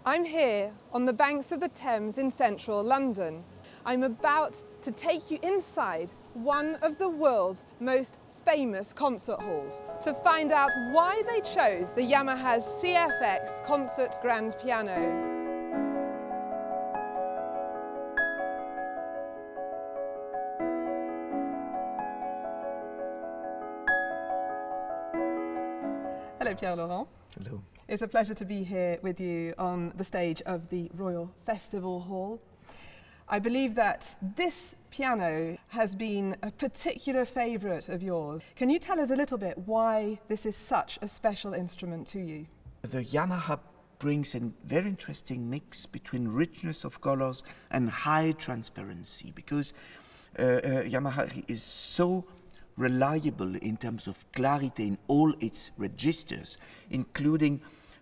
I'm here on the banks of the Thames in central London. I'm about to take you inside one of the world's most famous concert halls to find out why they chose the Yamaha's CFX concert grand piano. Hello, Pierre-Laurent. Hello. It's a pleasure to be here with you on the stage of the Royal Festival Hall. I believe that this piano has been a particular favourite of yours. Can you tell us a little bit why this is such a special instrument to you? The Yamaha brings a very interesting mix between richness of colours and high transparency, because Yamaha is so reliable in terms of clarity in all its registers, including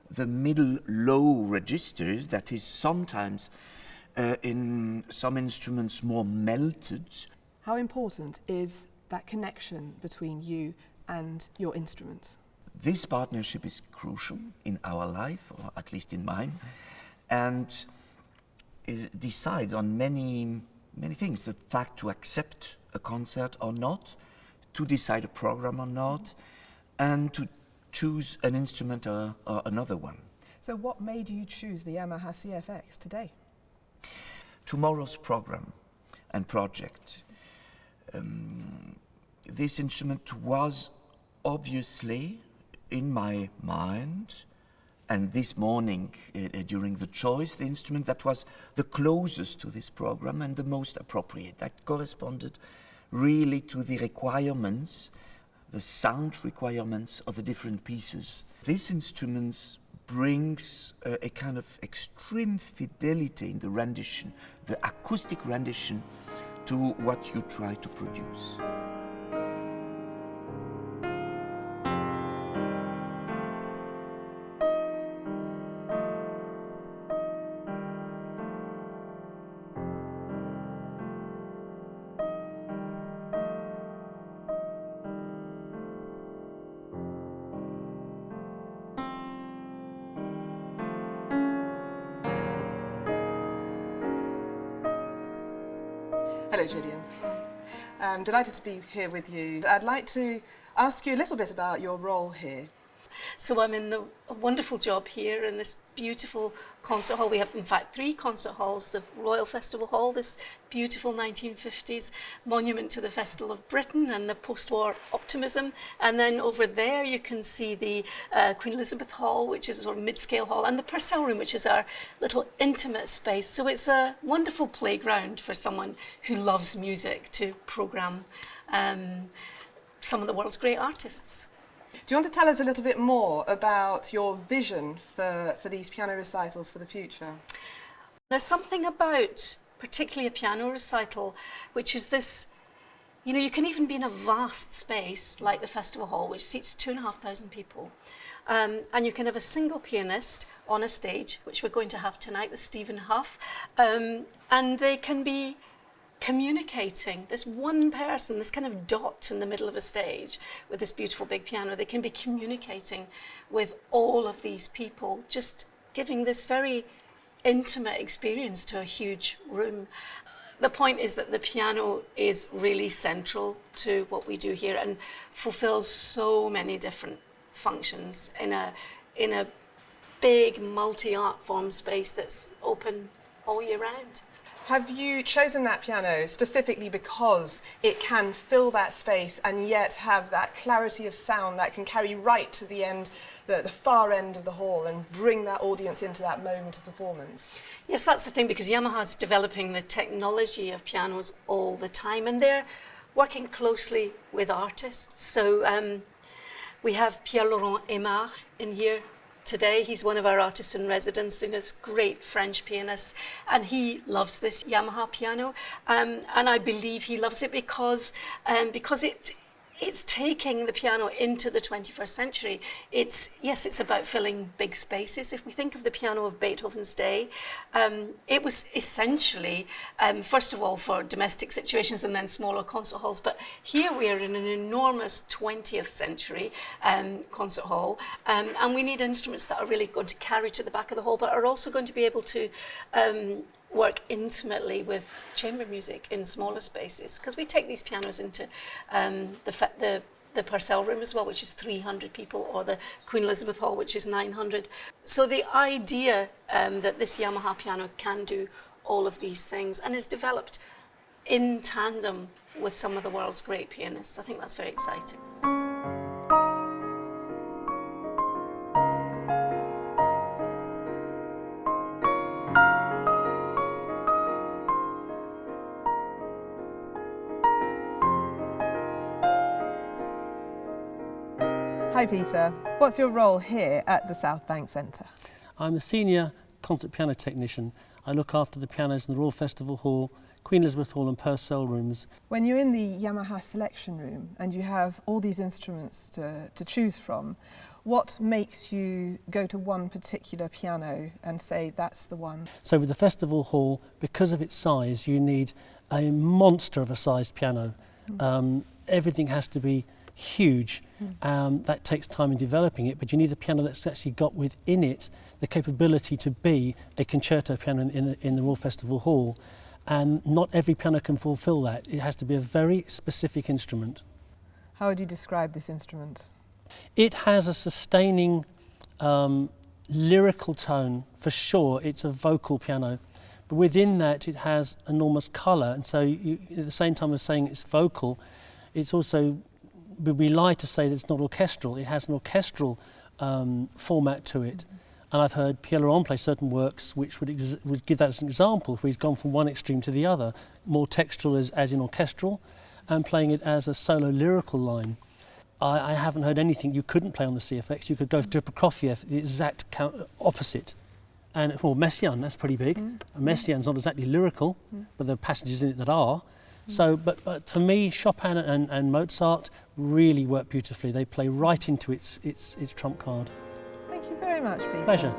the middle low registers that is sometimes in some instruments more melted. How important is that connection between you and your instruments? This partnership is crucial in our life, or at least in mine, and it decides on many things. The fact to accept a concert or not, to decide a program or not, and to choose an instrument or another one. So what made you choose the Yamaha CFX today? Tomorrow's program and project. This instrument was obviously in my mind, and this morning during the choice, the instrument that was the closest to this program and the most appropriate, that corresponded really to the requirements, the sound requirements of the different pieces. This instrument brings a kind of extreme fidelity in the rendition, the acoustic rendition, to what you try to produce. Hello, Gillian. I'm delighted to be here with you. I'd like to ask you a little bit about your role here. So I'm in a wonderful job here in this beautiful concert hall. We have, in fact, 3 concert halls. The Royal Festival Hall, this beautiful 1950s monument to the Festival of Britain and the post-war optimism. And then over there you can see the Queen Elizabeth Hall, which is a sort of mid-scale hall, and the Purcell Room, which is our little intimate space. So it's a wonderful playground for someone who loves music to programme some of the world's great artists. Do you want to tell us a little bit more about your vision for these piano recitals for the future? There's something about particularly a piano recital, which is this, you know, you can even be in a vast space like the Festival Hall, which seats 2,500 people. And you can have a single pianist on a stage, which we're going to have tonight with Stephen Huff, and they can be communicating, this one person, this kind of dot in the middle of a stage with this beautiful big piano, they can be communicating with all of these people, just giving this very intimate experience to a huge room. The point is that the piano is really central to what we do here and fulfills so many different functions in a big multi-art form space that's open all year round. Have you chosen that piano specifically because it can fill that space and yet have that clarity of sound that can carry right to the end, the far end of the hall, and bring that audience into that moment of performance? Yes, that's the thing, because Yamaha's developing the technology of pianos all the time, and they're working closely with artists. So we have Pierre-Laurent in here today. He's one of our artists in residence, and this great French pianist, and he loves this Yamaha piano, and I believe he loves it because it's taking the piano into the 21st century. It's about filling big spaces. If we think of the piano of Beethoven's day, it was essentially, first of all, for domestic situations and then smaller concert halls. But here we are in an enormous 20th century concert hall, and we need instruments that are really going to carry to the back of the hall, but are also going to be able to work intimately with chamber music in smaller spaces, because we take these pianos into the Purcell room as well, which is 300 people, or the Queen Elizabeth Hall, which is 900. So the idea that this Yamaha piano can do all of these things and is developed in tandem with some of the world's great pianists, I think that's very exciting. Hi Peter, what's your role here at the South Bank Centre? I'm the senior concert piano technician. I look after the pianos in the Royal Festival Hall, Queen Elizabeth Hall and Purcell rooms. When you're in the Yamaha selection room and you have all these instruments to choose from, what makes you go to one particular piano and say that's the one? So with the Festival Hall, because of its size, you need a monster of a sized piano. Everything has to be huge. That takes time in developing it, but you need a piano that's actually got within it the capability to be a concerto piano in the Royal Festival Hall, and not every piano can fulfil that. It has to be a very specific instrument. How would you describe this instrument? It has a sustaining lyrical tone, for sure. It's a vocal piano, but within that it has enormous colour, and so at the same time as saying it's vocal, it's also, we lie to say that it's not orchestral. It has an orchestral format to it. And I've heard Pierre Laurent play certain works which would give that as an example, where he's gone from one extreme to the other, more textual as in orchestral, and playing it as a solo lyrical line. I haven't heard anything you couldn't play on the CFX. You could go to Prokofiev, the exact opposite. And well, Messiaen, that's pretty big. Messiaen's not exactly lyrical, but there are passages in it that are. So, but for me, Chopin and Mozart really work beautifully. They play right into its trump card. Thank you very much, Peter. Pleasure.